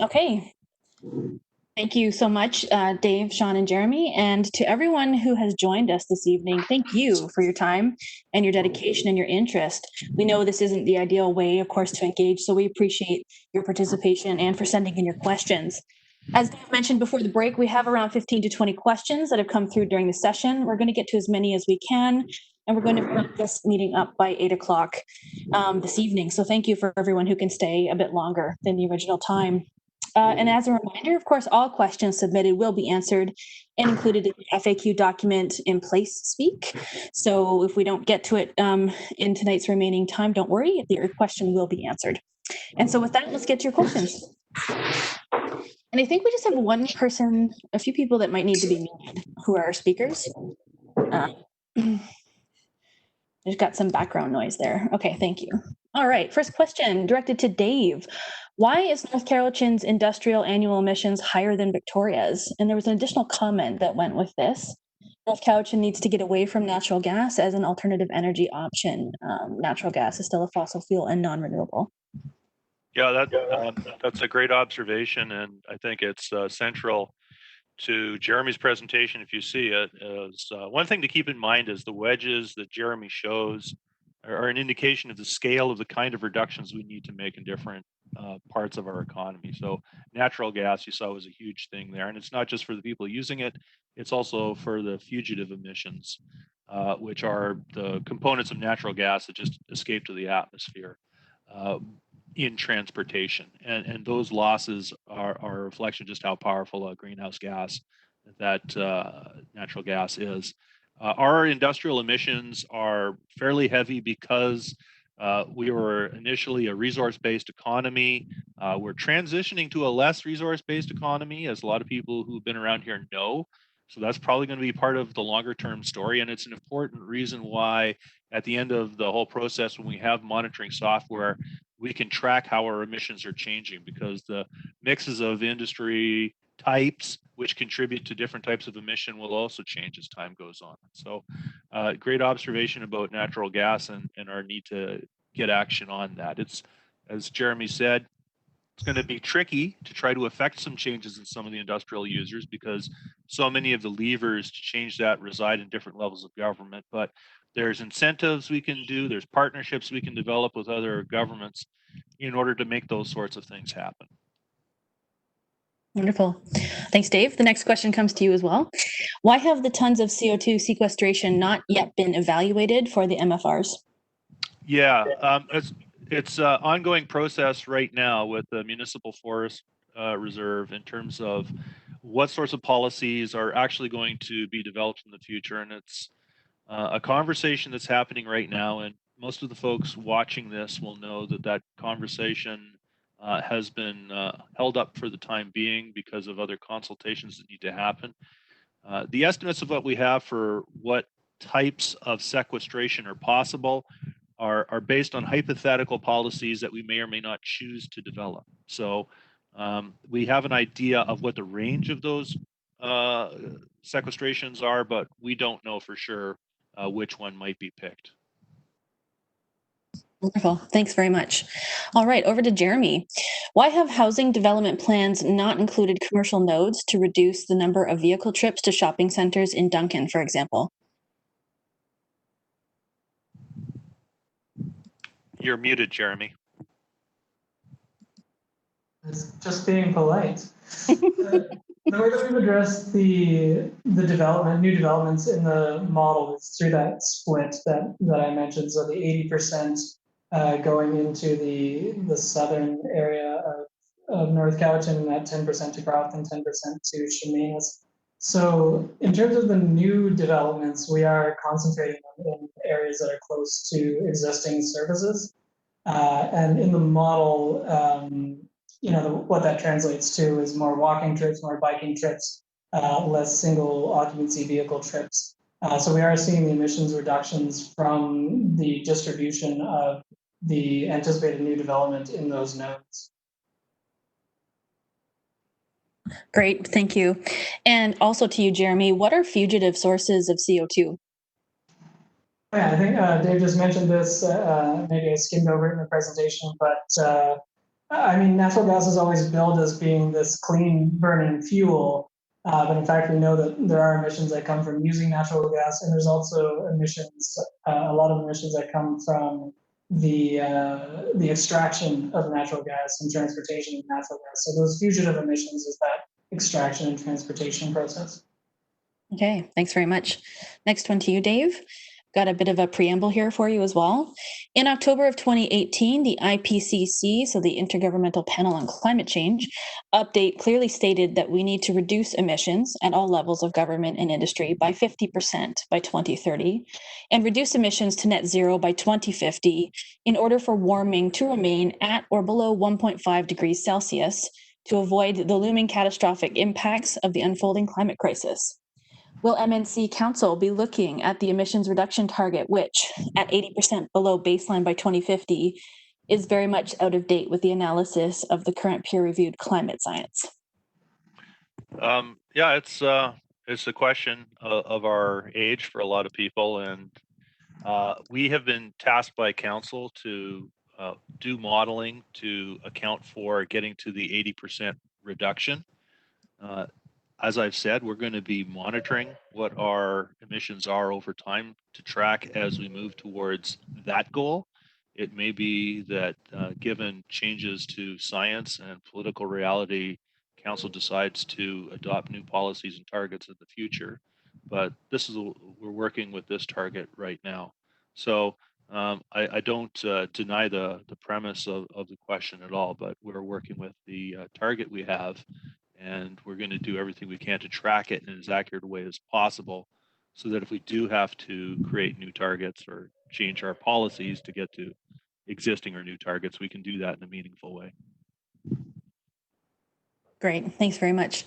Okay. Thank you so much, Dave, Sean, and Jeremy. And to everyone who has joined us this evening, thank you for your time and your dedication and your interest. We know this isn't the ideal way, of course, to engage, so we appreciate your participation and for sending in your questions. As Dave mentioned before the break, we have around 15 to 20 questions that have come through during the session. We're going to get to as many as we can, and we're going to wrap this meeting up by 8 o'clock this evening. So thank you for everyone who can stay a bit longer than the original time. And as a reminder, of course, all questions submitted will be answered and included in the FAQ document in place speak. So if we don't get to it in tonight's remaining time, don't worry, your question will be answered. And so with that, let's get to your questions. And I think we just have one person, a few people that might need to be muted who are our speakers. There's got some background noise there. Okay, thank you. All right, first question directed to Dave. Why is North Cowichan's industrial annual emissions higher than Victoria's? And there was an additional comment that went with this. North Cowichan needs to get away from natural gas as an alternative energy option. Natural gas is still a fossil fuel and non-renewable. Yeah, that's a great observation, and I think it's central to Jeremy's presentation. If you see it, is one thing to keep in mind is the wedges that Jeremy shows are an indication of the scale of the kind of reductions we need to make in different parts of our economy. So natural gas, you saw, was a huge thing there, and it's not just for the people using it, it's also for the fugitive emissions, which are the components of natural gas that just escape to the atmosphere in transportation, and those losses are a reflection of just how powerful a greenhouse gas that natural gas is. Our industrial emissions are fairly heavy because we were initially a resource-based economy. We're transitioning to a less resource-based economy, as a lot of people who've been around here know. So that's probably going to be part of the longer-term story, and it's an important reason why at the end of the whole process, when we have monitoring software, we can track how our emissions are changing, because the mixes of industry types which contribute to different types of emission will also change as time goes on. So great observation about natural gas and our need to get action on that. It's, as Jeremy said, it's going to be tricky to try to affect some changes in some of the industrial users, because so many of the levers to change that reside in different levels of government. But there's incentives we can do, there's partnerships we can develop with other governments in order to make those sorts of things happen. Wonderful. Thanks, Dave. The next question comes to you as well. Why have the tons of CO2 sequestration not yet been evaluated for the MFRs? Yeah, it's an ongoing process right now with the Municipal Forest Reserve in terms of what sorts of policies are actually going to be developed in the future. And it's a conversation that's happening right now. And most of the folks watching this will know that that conversation has been held up for the time being because of other consultations that need to happen. The estimates of what we have for what types of sequestration are possible are based on hypothetical policies that we may or may not choose to develop. So we have an idea of what the range of those sequestrations are, but we don't know for sure which one might be picked. Wonderful. Thanks very much. All right, over to Jeremy. Why have housing development plans not included commercial nodes to reduce the number of vehicle trips to shopping centers in Duncan, for example? You're muted, Jeremy. It's just being polite. The way that we've addressed the development, new developments in the model is through that split that I mentioned. So the 80% going into the southern area of North Cowichan, and that 10% to Croft and 10% to Chemainus. So in terms of the new developments, we are concentrating in areas that are close to existing services. And in the model, what that translates to is more walking trips, more biking trips, less single occupancy vehicle trips. So we are seeing the emissions reductions from the distribution of the anticipated new development in those nodes. Great, thank you. And also to you, Jeremy, what are fugitive sources of CO2? Yeah, I think Dave just mentioned this, maybe I skimmed over it in the presentation, but I mean, natural gas is always billed as being this clean burning fuel, but in fact, we know that there are emissions that come from using natural gas, and there's also emissions, a lot of emissions that come from the extraction of natural gas and transportation of natural gas. So those fugitive emissions is that extraction and transportation process. Okay, thanks very much. Next one to you, Dave. Got a bit of a preamble here for you as well. In October of 2018, the IPCC, so the Intergovernmental Panel on Climate Change, update clearly stated that we need to reduce emissions at all levels of government and industry by 50% by 2030 and reduce emissions to net zero by 2050 in order for warming to remain at or below 1.5 degrees Celsius to avoid the looming catastrophic impacts of the unfolding climate crisis. Will MNC Council be looking at the emissions reduction target, which, at 80% below baseline by 2050, is very much out of date with the analysis of the current peer-reviewed climate science? Yeah, it's a question of our age for a lot of people, and we have been tasked by council to do modeling to account for getting to the 80% reduction. As I've said, we're going to be monitoring what our emissions are over time to track as we move towards that goal. It may be that given changes to science and political reality, council decides to adopt new policies and targets in the future. But we're working with this target right now. So I don't deny the premise of the question at all, but we're working with the target we have, and we're going to do everything we can to track it in as accurate a way as possible so that if we do have to create new targets or change our policies to get to existing or new targets, we can do that in a meaningful way. Great, thanks very much.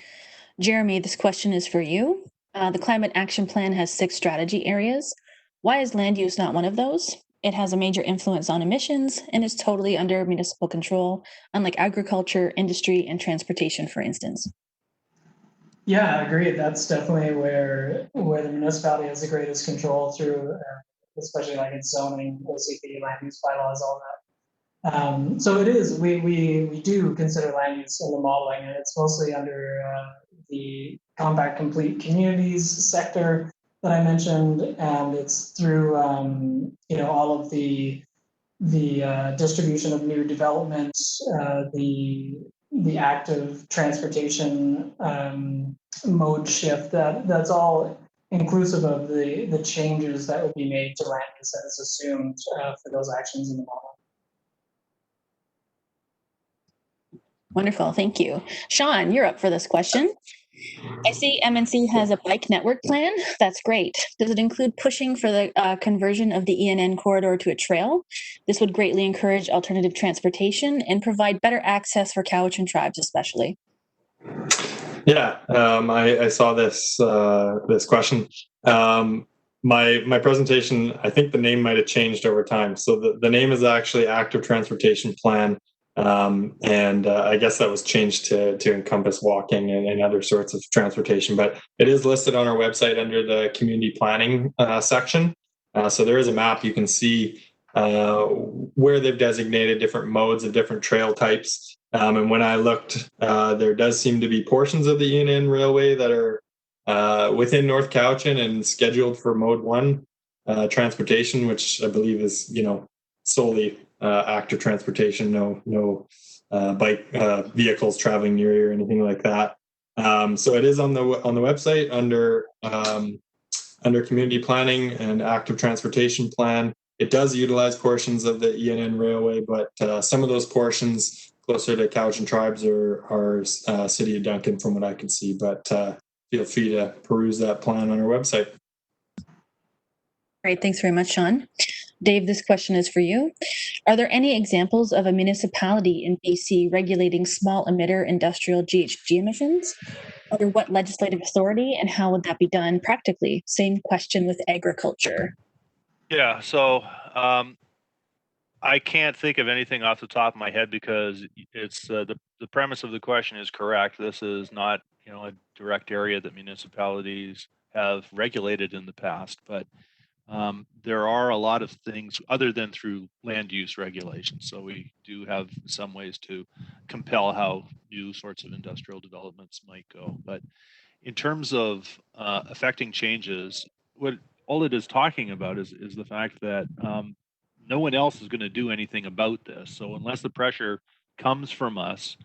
Jeremy, this question is for you. The Climate Action Plan has 6 strategy areas. Why is land use not one of those? It has a major influence on emissions and is totally under municipal control, unlike agriculture, industry, and transportation, for instance. Yeah, I agree. That's definitely where the municipality has the greatest control through, especially like its zoning, OCP, land use bylaws, all that. So it is. We do consider land use in the modeling, and it's mostly under the compact complete communities sector that I mentioned, and it's through all of the distribution of new developments, the active transportation mode shift. That's all inclusive of the changes that would be made to land use as assumed for those actions in the model. Wonderful, thank you. Sean, you're up for this question. I see MNC has a bike network plan. That's great. Does it include pushing for the conversion of the ENN corridor to a trail? This would greatly encourage alternative transportation and provide better access for Cowichan tribes, especially. Yeah, I saw this question. My presentation, I think the name might have changed over time. So the name is actually Active Transportation Plan. And I guess that was changed to encompass walking and other sorts of transportation, but it is listed on our website under the community planning section. So there is a map. You can see where they've designated different modes of different trail types. And when I looked, there does seem to be portions of the ENN Railway that are within North Cowichan and scheduled for Mode 1 transportation, which I believe is, solely active transportation, no bike vehicles traveling near you or anything like that. So it is on the website under community planning and active transportation plan. It does utilize portions of the ENN Railway, but some of those portions closer to Cowichan tribes are City of Duncan, from what I can see. But feel free to peruse that plan on our website. Great, thanks very much, Sean. Dave, this question is for you. Are there any examples of a municipality in BC regulating small emitter industrial GHG emissions? Under what legislative authority, and how would that be done practically? Same question with agriculture. Yeah, so I can't think of anything off the top of my head because it's the premise of the question is correct. This is not a direct area that municipalities have regulated in the past, but there are a lot of things other than through land use regulations. So we do have some ways to compel how new sorts of industrial developments might go. But in terms of affecting changes, what all it is talking about is the fact that no one else is going to do anything about this. So unless the pressure comes from us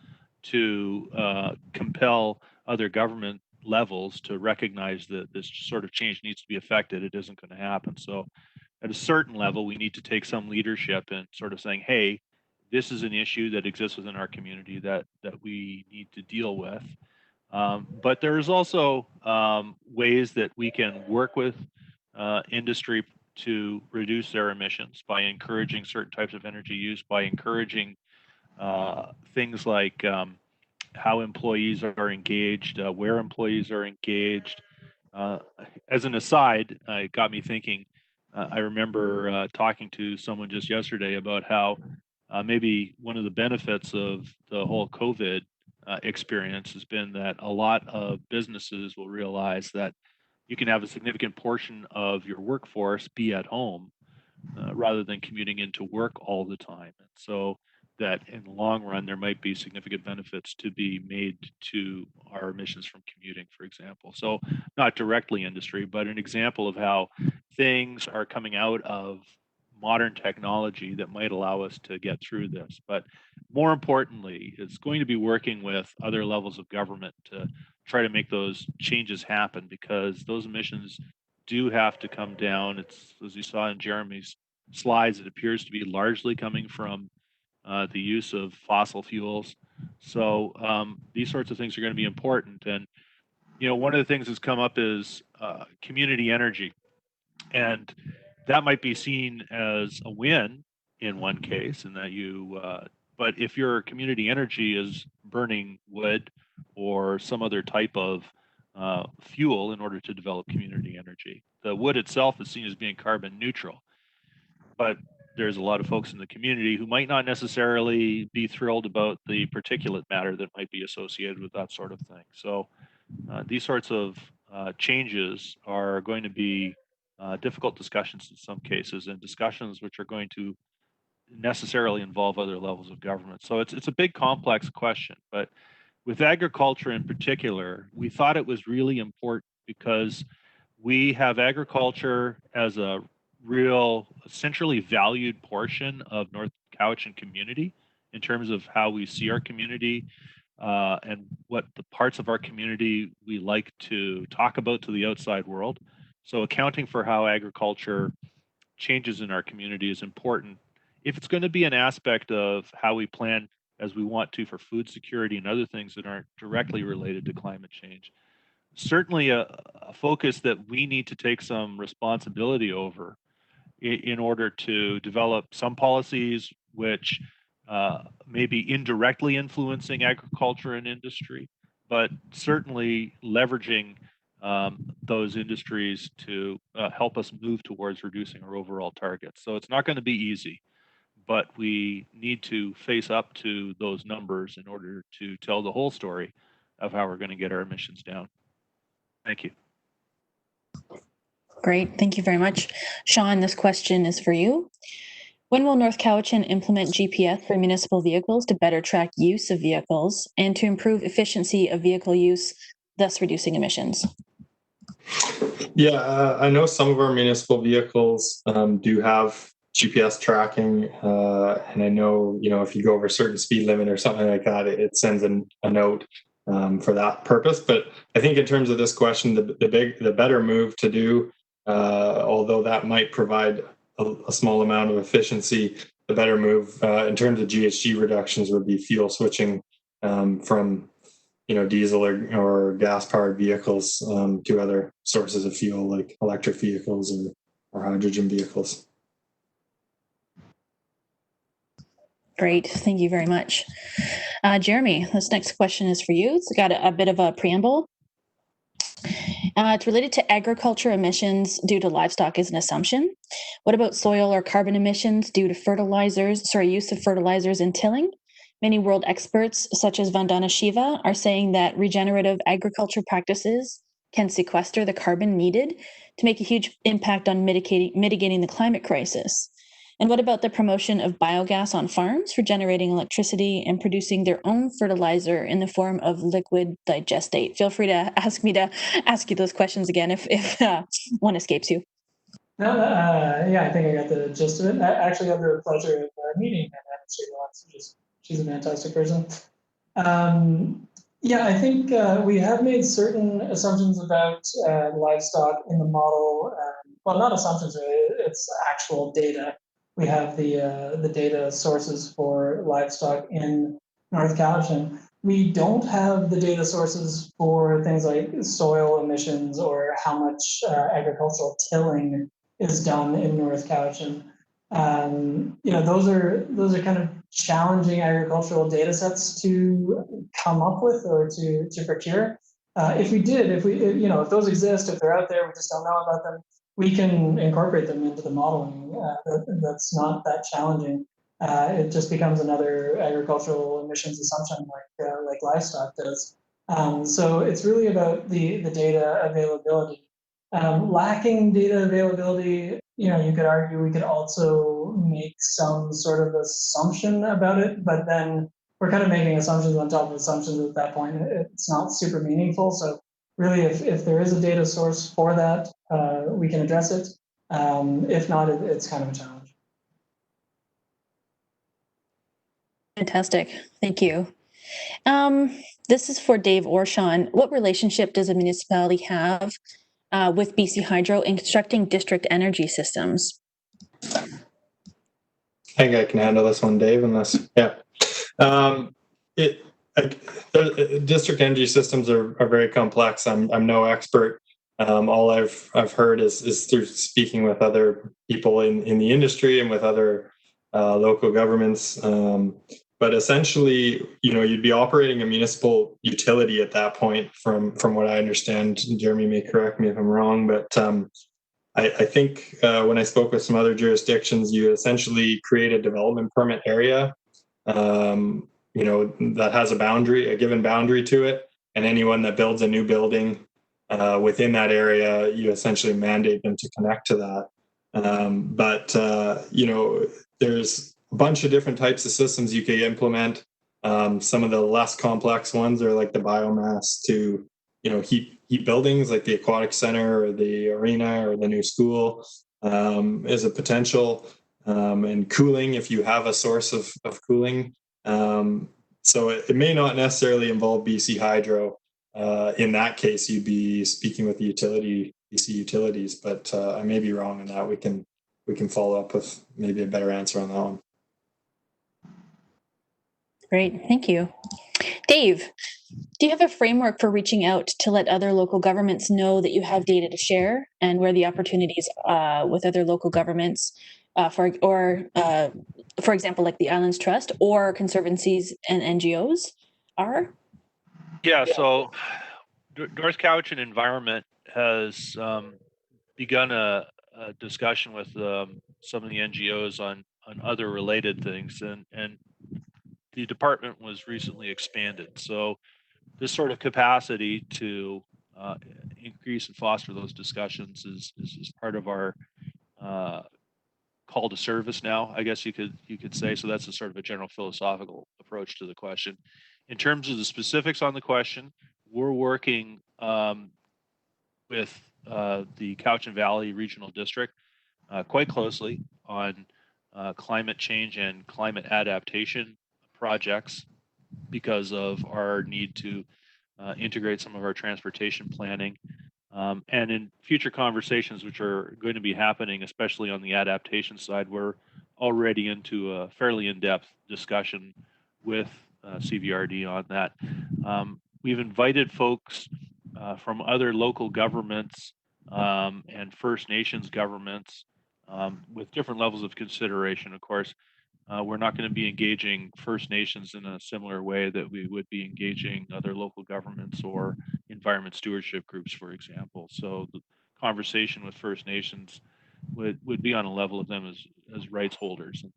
to compel other government levels to recognize that this sort of change needs to be affected, it isn't going to happen. So at a certain level, we need to take some leadership in sort of saying, hey, this is an issue that exists within our community that we need to deal with. But there's also ways that we can work with industry to reduce their emissions by encouraging certain types of energy use, by encouraging things like how employees are engaged, where employees are engaged. As an aside, it got me thinking. I remember talking to someone just yesterday about how maybe one of the benefits of the whole COVID experience has been that a lot of businesses will realize that you can have a significant portion of your workforce be at home rather than commuting into work all the time. And so that in the long run, there might be significant benefits to be made to our emissions from commuting, for example. So not directly industry, but an example of how things are coming out of modern technology that might allow us to get through this. But more importantly, it's going to be working with other levels of government to try to make those changes happen, because those emissions do have to come down. It's, as you saw in Jeremy's slides, it appears to be largely coming from the use of fossil fuels. So these sorts of things are going to be important. And, you know, one of the things that's come up is community energy. And that might be seen as a win in one case, in that you, but if your community energy is burning wood or some other type of fuel in order to develop community energy, the wood itself is seen as being carbon neutral. But there's a lot of folks in the community who might not necessarily be thrilled about the particulate matter that might be associated with that sort of thing. So these sorts of changes are going to be difficult discussions in some cases, and discussions which are going to necessarily involve other levels of government. So it's a big complex question, but with agriculture in particular, we thought it was really important because we have agriculture as a real centrally valued portion of North Cowichan community in terms of how we see our community and what the parts of our community we like to talk about to the outside world. So accounting for how agriculture changes in our community is important. If it's going to be an aspect of how we plan as we want to for food security and other things that aren't directly related to climate change, certainly a focus that we need to take some responsibility over in order to develop some policies which may be indirectly influencing agriculture and industry, but certainly leveraging those industries to help us move towards reducing our overall targets. So it's not going to be easy, but we need to face up to those numbers in order to tell the whole story of how we're going to get our emissions down. Thank you. Great. Thank you very much. Sean, this question is for you. When will North Cowichan implement GPS for municipal vehicles to better track use of vehicles and to improve efficiency of vehicle use, thus reducing emissions? Yeah, I know some of our municipal vehicles do have GPS tracking, and I know, you know, if you go over a certain speed limit or something like that, it sends a note for that purpose. But I think in terms of this question, the better move to do, although that might provide a small amount of efficiency, the better move in terms of GHG reductions would be fuel switching from, you know, diesel or gas-powered vehicles to other sources of fuel like electric vehicles or hydrogen vehicles. Great. Thank you very much. Jeremy, this next question is for you. It's got a bit of a preamble. It's related to agriculture emissions due to livestock is an assumption. What about soil or carbon emissions due to use of fertilizers and tilling? Many world experts, such as Vandana Shiva, are saying that regenerative agriculture practices can sequester the carbon needed to make a huge impact on mitigating the climate crisis? And what about the promotion of biogas on farms for generating electricity and producing their own fertilizer in the form of liquid digestate? Feel free to ask me to ask you those questions again if one escapes you. No, yeah, I think I got the gist of it. I actually had the pleasure of meeting Hannah once. She's a fantastic person. Yeah, I think we have made certain assumptions about livestock in the model. Well, not assumptions, really. It's actual data. We have the data sources for livestock in North Cowichan. We don't have the data sources for things like soil emissions or how much agricultural tilling is done in North Cowichan. You know, those are kind of challenging agricultural data sets to come up with or to procure. If if those exist, if they're out there, we just don't know about them, we can incorporate them into the modeling. That's not that challenging. It just becomes another agricultural emissions assumption like livestock does. So it's really about the data availability. Lacking data availability, you know, you could argue we could also make some sort of assumption about it, but then we're kind of making assumptions on top of assumptions at that point. It's not super meaningful. So really, if there is a data source for that, we can address it. If not, it's kind of a challenge. Fantastic. Thank you. This is for Dave or Sean. What relationship does a municipality have with BC Hydro in constructing district energy systems? I think I can handle this one, Dave, unless, yeah. District energy systems are very complex. I'm no expert. All I've heard is through speaking with other people in the industry and with other local governments. But essentially, you know, you'd be operating a municipal utility at that point, from what I understand. Jeremy may correct me if I'm wrong, but I think when I spoke with some other jurisdictions, you essentially create a development permit area, you know, that has a given boundary to it, and anyone that builds a new building within that area, you essentially mandate them to connect to that. But you know, there's a bunch of different types of systems you could implement. Some of the less complex ones are like the biomass to, you know, heat buildings like the aquatic center or the arena or the new school is a potential, and cooling if you have a source of cooling. So it may not necessarily involve BC Hydro. In that case, you'd be speaking with the BC Utilities, but I may be wrong on that. We can follow up with maybe a better answer on that one. Great, thank you. Dave, do you have a framework for reaching out to let other local governments know that you have data to share and where the opportunities with other local governments, for example, like the Islands Trust or conservancies and NGOs are? Yeah, so North Cowichan Environment has begun a discussion with some of the NGOs on other related things, and the department was recently expanded. So this sort of capacity to increase and foster those discussions is part of our call to service now, I guess you could say. So that's a sort of a general philosophical approach to the question. In terms of the specifics on the question, we're working with the Cowichan Valley Regional District quite closely on climate change and climate adaptation projects because of our need to integrate some of our transportation planning. And in future conversations, which are going to be happening, especially on the adaptation side, we're already into a fairly in-depth discussion with CVRD on that. We've invited folks from other local governments and First Nations governments with different levels of consideration. Of course, we're not going to be engaging First Nations in a similar way that we would be engaging other local governments or environment stewardship groups, for example. So the conversation with First Nations would be on a level of them as rights holders and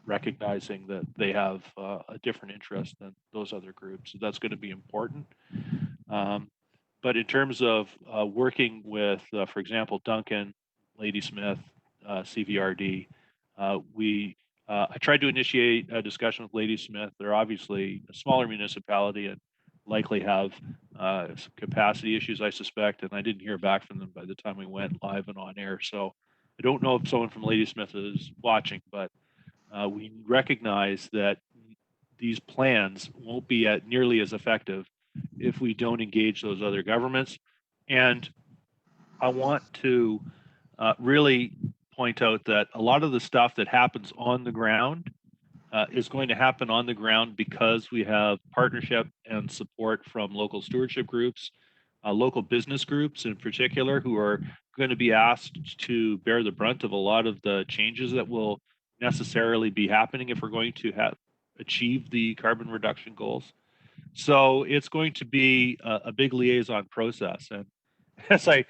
recognizing that they have a different interest than those other groups. So that's going to be important. But in terms of working with, for example, Duncan, Ladysmith, CVRD, I tried to initiate a discussion with Ladysmith. They're obviously a smaller municipality and likely have some capacity issues, I suspect, and I didn't hear back from them by the time we went live and on air. So I don't know if someone from Ladysmith is watching, but we recognize that these plans won't be nearly as effective if we don't engage those other governments. And I want to really point out that a lot of the stuff that happens on the ground is going to happen on the ground because we have partnership and support from local stewardship groups, local business groups in particular, who are going to be asked to bear the brunt of a lot of the changes that will necessarily be happening if we're going to achieve the carbon reduction goals. So it's going to be a big liaison process. And as I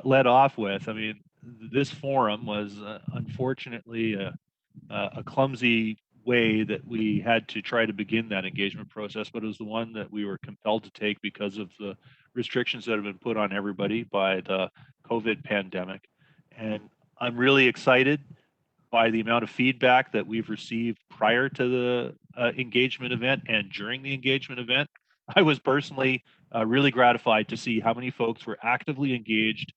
led off with, I mean, this forum was unfortunately a clumsy way that we had to try to begin that engagement process, but it was the one that we were compelled to take because of the restrictions that have been put on everybody by the COVID pandemic. And I'm really excited by the amount of feedback that we've received prior to the engagement event and during the engagement event. I was personally really gratified to see how many folks were actively engaged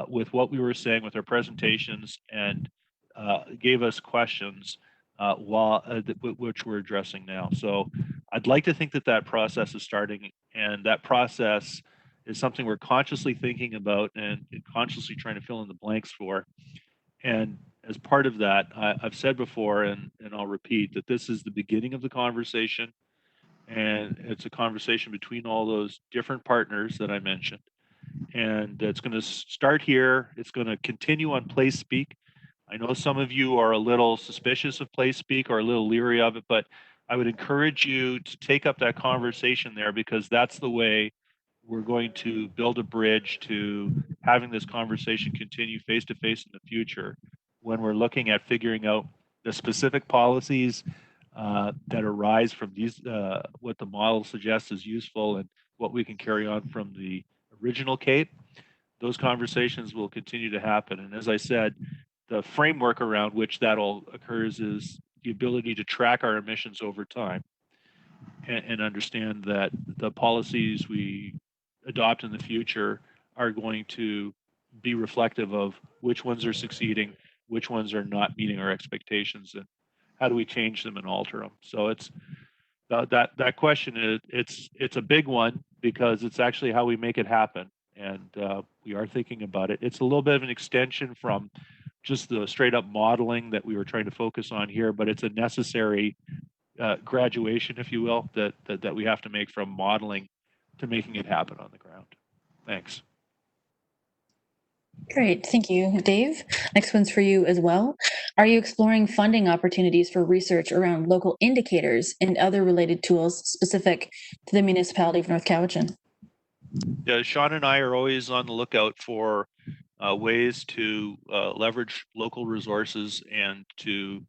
with what we were saying with our presentations and gave us questions which we're addressing now. So I'd like to think that that process is starting, and that process is something we're consciously thinking about and consciously trying to fill in the blanks for. And as part of that, I've said before, and I'll repeat, that this is the beginning of the conversation. And it's a conversation between all those different partners that I mentioned. And it's going to start here. It's going to continue on Place Speak. I know some of you are a little suspicious of Place Speak or a little leery of it, but I would encourage you to take up that conversation there, because that's the way we're going to build a bridge to having this conversation continue face to face in the future when we're looking at figuring out the specific policies that arise from these, what the model suggests is useful and what we can carry on from the original CAEP. Those conversations will continue to happen. And as I said, the framework around which that all occurs is the ability to track our emissions over time and understand that the policies we adopt in the future are going to be reflective of which ones are succeeding, which ones are not meeting our expectations, and how do we change them and alter them. So it's that question it's a big one, because it's actually how we make it happen, and we are thinking about it. It's a little bit of an extension from just the straight up modeling that we were trying to focus on here, but it's a necessary graduation, if you will, that we have to make from modeling to making it happen on the ground. Thanks. Great, thank you, Dave. Next one's for you as well. Are you exploring funding opportunities for research around local indicators and other related tools specific to the municipality of North Cowichan? Yeah, Sean and I are always on the lookout for ways to leverage local resources and to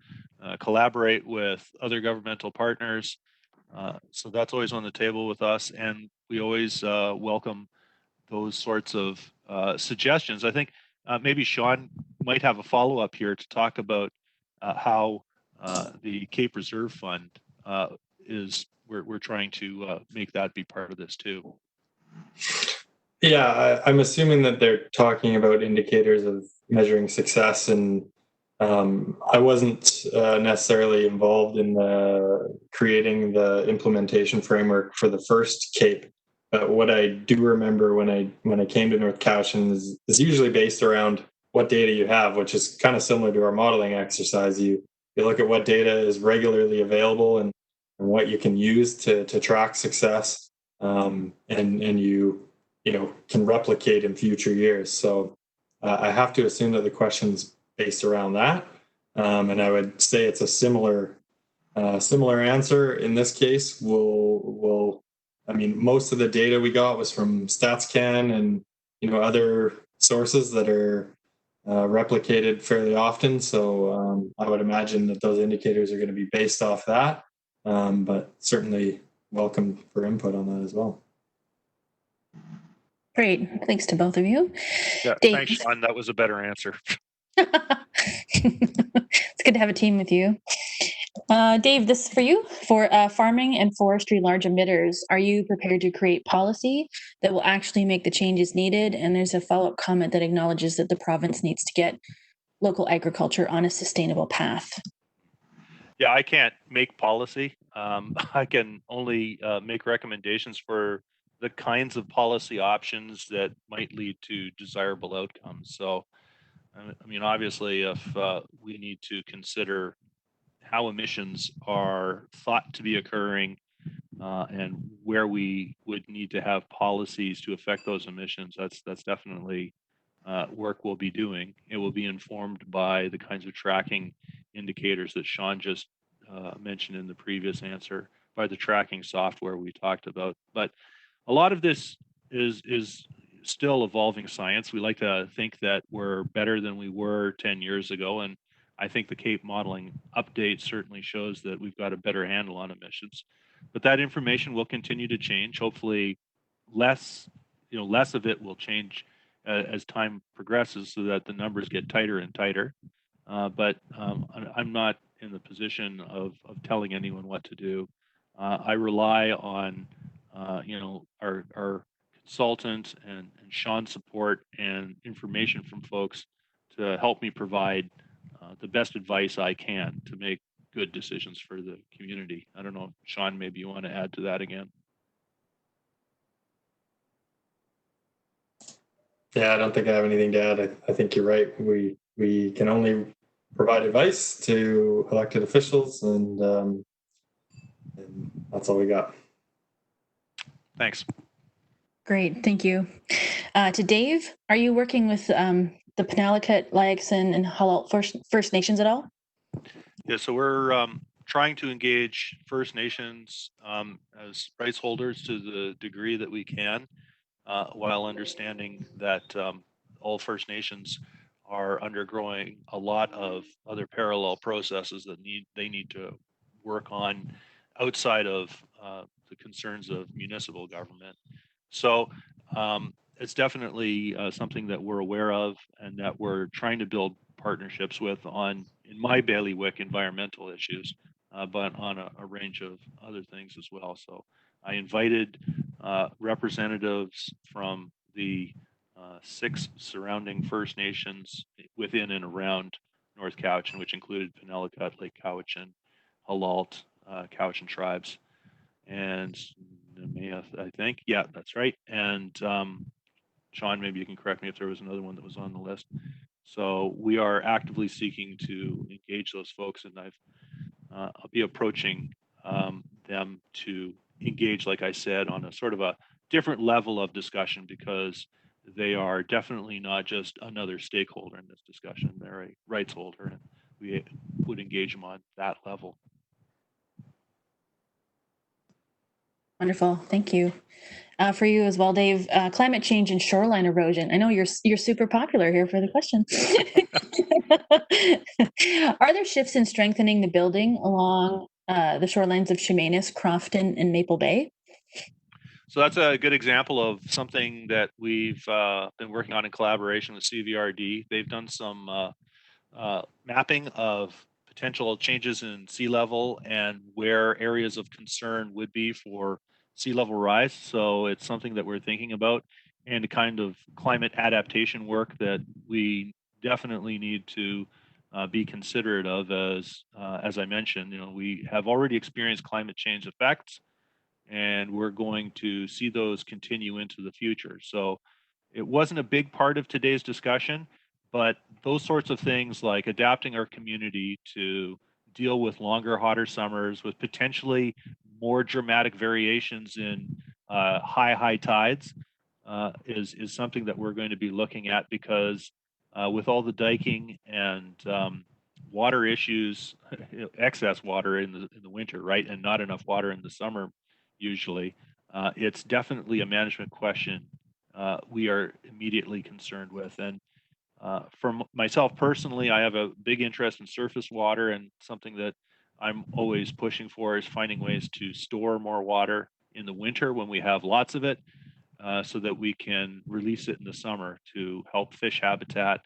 collaborate with other governmental partners. So that's always on the table with us, and we always welcome those sorts of suggestions. I think maybe Sean might have a follow-up here to talk about how the CAEP Reserve Fund we're trying to make that be part of this too. Yeah, I'm assuming that they're talking about indicators of measuring success, and I wasn't necessarily involved in creating the implementation framework for the first CAEP. But what I do remember when I came to North Cowichan is usually based around what data you have, which is kind of similar to our modeling exercise. You look at what data is regularly available and what you can use to track success, and you can replicate in future years. So I have to assume that the question's based around that, and I would say it's a similar answer in this case. I mean, most of the data we got was from StatsCan and other sources that are replicated fairly often. So I would imagine that those indicators are going to be based off that, but certainly welcome for input on that as well. Great. Thanks to both of you. Yeah, Dave. thanks, Sean. That was a better answer. It's good to have a team with you. Dave, this is for you. For farming and forestry large emitters, are you prepared to create policy that will actually make the changes needed? And there's a follow-up comment that acknowledges that the province needs to get local agriculture on a sustainable path. Yeah, I can't make policy. I can only make recommendations for the kinds of policy options that might lead to desirable outcomes. So, I mean, obviously, if we need to consider how emissions are thought to be occurring and where we would need to have policies to affect those emissions, that's definitely work we'll be doing. It will be informed by the kinds of tracking indicators that Sean just mentioned in the previous answer, by the tracking software we talked about. But a lot of this is still evolving science. We like to think that we're better than we were 10 years ago, and I think the CAEP modeling update certainly shows that we've got a better handle on emissions. But that information will continue to change. Hopefully, less of it will change as time progresses, so that the numbers get tighter and tighter. But I'm not in the position of telling anyone what to do. I rely on our consultant and Sean's support and information from folks to help me provide the best advice I can to make good decisions for the community. I don't know, Sean, maybe you want to add to that again. Yeah, I don't think I have anything to add. I think you're right. We can only provide advice to elected officials, and that's all we got. Thanks. Great, thank you. To Dave, are you working with the Penelakut, Lyakson, and Halalt First Nations at all? Yeah, so we're trying to engage First Nations as rights holders to the degree that we can, while understanding that all First Nations are undergoing a lot of other parallel processes that they need to work on outside of the concerns of municipal government. So it's definitely something that we're aware of and that we're trying to build partnerships with on, in my bailiwick, environmental issues, but on a range of other things as well. So I invited representatives from the 6 surrounding First Nations within and around North Cowichan, which included Penelakut, Lake Cowichan, Halalt, Cowichan tribes, and Nemeth, I think. Yeah, that's right. And Sean, maybe you can correct me if there was another one that was on the list. So we are actively seeking to engage those folks, and I'll be approaching them to engage, like I said, on a sort of a different level of discussion, because they are definitely not just another stakeholder in this discussion. They're a rights holder, and we would engage them on that level. Wonderful, thank you. For you as well, Dave, climate change and shoreline erosion. I know you're super popular here for the question. Are there shifts in strengthening the building along the shorelines of Chemainus, Crofton, and Maple Bay? So that's a good example of something that we've been working on in collaboration with CVRD. They've done some mapping of potential changes in sea level and where areas of concern would be for sea level rise. So it's something that we're thinking about, and the kind of climate adaptation work that we definitely need to be considerate of. As I mentioned, we have already experienced climate change effects, and we're going to see those continue into the future. So it wasn't a big part of today's discussion, but those sorts of things, like adapting our community to deal with longer, hotter summers with potentially more dramatic variations in high tides, is something that we're going to be looking at, because with all the diking and water issues, excess water in the winter, right, and not enough water in the summer, usually, it's definitely a management question we are immediately concerned with. And for myself personally, I have a big interest in surface water, and something that I'm always pushing for is finding ways to store more water in the winter when we have lots of it, so that we can release it in the summer to help fish habitat,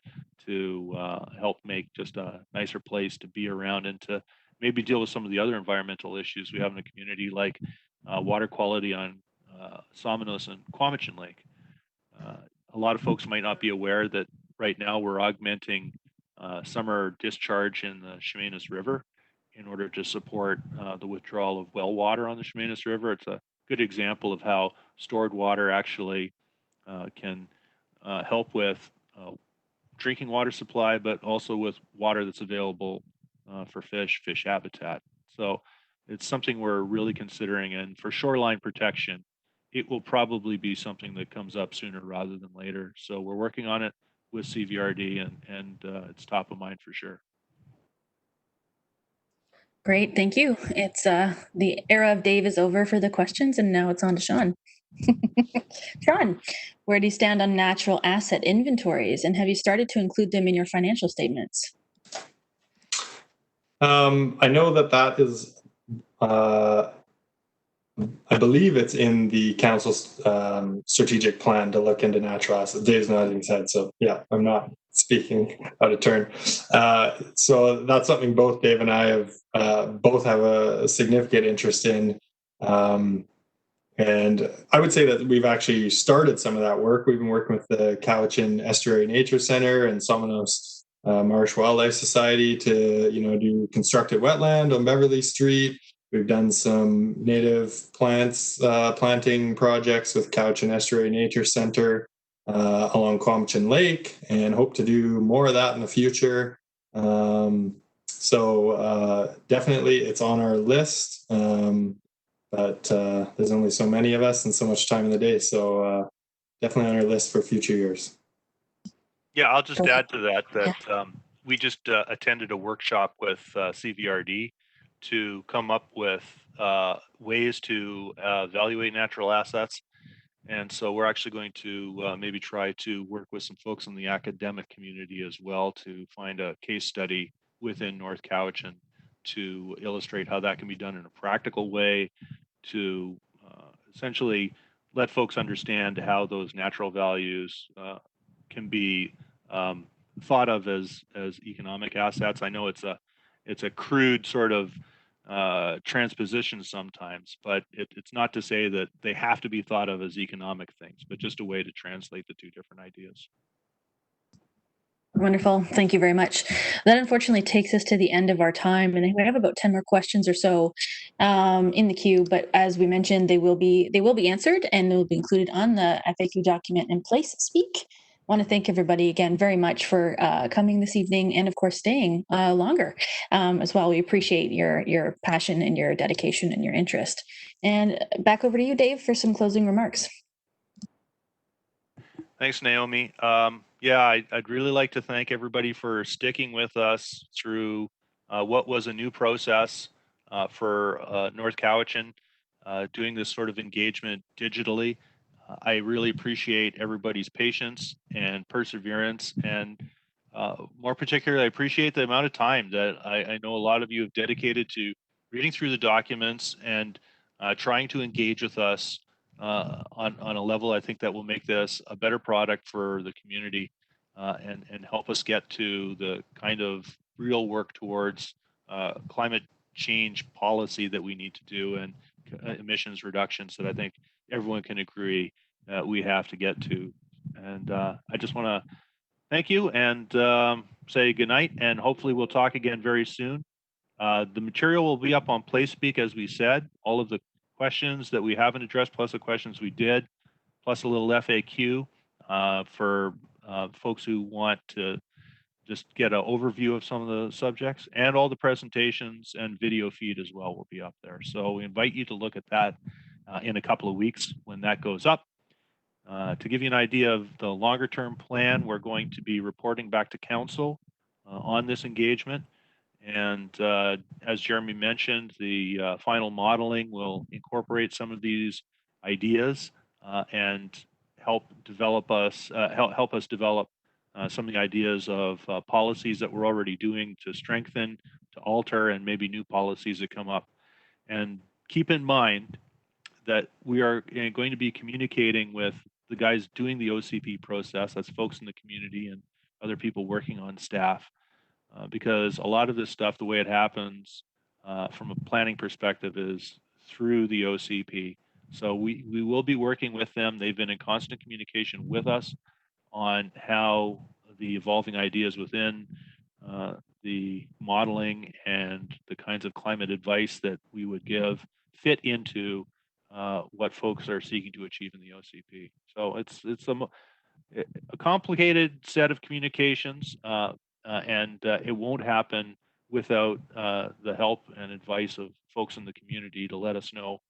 to help make just a nicer place to be around, and to maybe deal with some of the other environmental issues we have in the community, like water quality on Somenos and Cowichan Lake. A lot of folks might not be aware that right now we're augmenting summer discharge in the Chemainus River in order to support the withdrawal of well water on the Chemainus River. It's a good example of how stored water actually can help with drinking water supply, but also with water that's available for fish habitat. So it's something we're really considering. And for shoreline protection, it will probably be something that comes up sooner rather than later. So we're working on it with CVRD, and it's top of mind for sure. Great, thank you. It's the era of Dave is over for the questions, and now it's on to Sean. Sean, where do you stand on natural asset inventories, and have you started to include them in your financial statements? I know that is, I believe it's in the council's strategic plan to look into natural assets. Dave's nodding his head, so yeah, I'm not speaking out of turn. So that's something both Dave and I have a significant interest in. And I would say that we've actually started some of that work. We've been working with the Cowichan Estuary Nature Center and Somenos Marsh Wildlife Society to, do constructed wetland on Beverly Street. We've done some native plants planting projects with Cowichan Estuary Nature Center along Cowichan Lake, and hope to do more of that in the future. So definitely it's on our list. But there's only so many of us and so much time in the day. So definitely on our list for future years. Yeah, I'll just add to that we just attended a workshop with CVRD to come up with ways to evaluate natural assets. And so we're actually going to maybe try to work with some folks in the academic community as well to find a case study within North Cowichan to illustrate how that can be done in a practical way, to essentially let folks understand how those natural values can be thought of as economic assets. I know it's a crude sort of transposition sometimes, but it's not to say that they have to be thought of as economic things, but just a way to translate the two different ideas. Wonderful. Thank you very much. That unfortunately takes us to the end of our time, and we have about 10 more questions or so in the queue. But as we mentioned, they will be answered, and they will be included on the FAQ document in Place Speak. I want to thank everybody again very much for coming this evening, and of course staying longer as well. We appreciate your passion and your dedication and your interest. And back over to you, Dave, for some closing remarks. Thanks, Naomi. Yeah, I'd really like to thank everybody for sticking with us through what was a new process for North Cowichan, doing this sort of engagement digitally. I really appreciate everybody's patience and perseverance, and more particularly, I appreciate the amount of time that I know a lot of you have dedicated to reading through the documents and trying to engage with us on a level I think that will make this a better product for the community and help us get to the kind of real work towards climate change policy that we need to do, and emissions reductions that I think everyone can agree we have to get to. And I just want to thank you and say good night, and hopefully we'll talk again very soon. The material will be up on PlaySpeak, as we said. All of the questions that we haven't addressed, plus the questions we did, plus a little FAQ for folks who want to just get an overview of some of the subjects, and all the presentations and video feed as well will be up there. So we invite you to look at that in a couple of weeks when that goes up. To give you an idea of the longer term plan, we're going to be reporting back to council on this engagement. And as Jeremy mentioned, the final modeling will incorporate some of these ideas and help us develop some of the ideas of policies that we're already doing to strengthen, to alter, and maybe new policies that come up. And keep in mind that we are going to be communicating with the guys doing the OCP process. That's folks in the community and other people working on staff, because a lot of this stuff, the way it happens from a planning perspective, is through the OCP. So we will be working with them. They've been in constant communication with us on how the evolving ideas within the modeling and the kinds of climate advice that we would give fit into what folks are seeking to achieve in the OCP. So it's a complicated set of communications, and it won't happen without the help and advice of folks in the community to let us know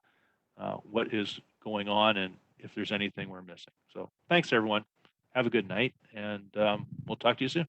what is going on and if there's anything we're missing. So thanks, everyone. Have a good night, and we'll talk to you soon.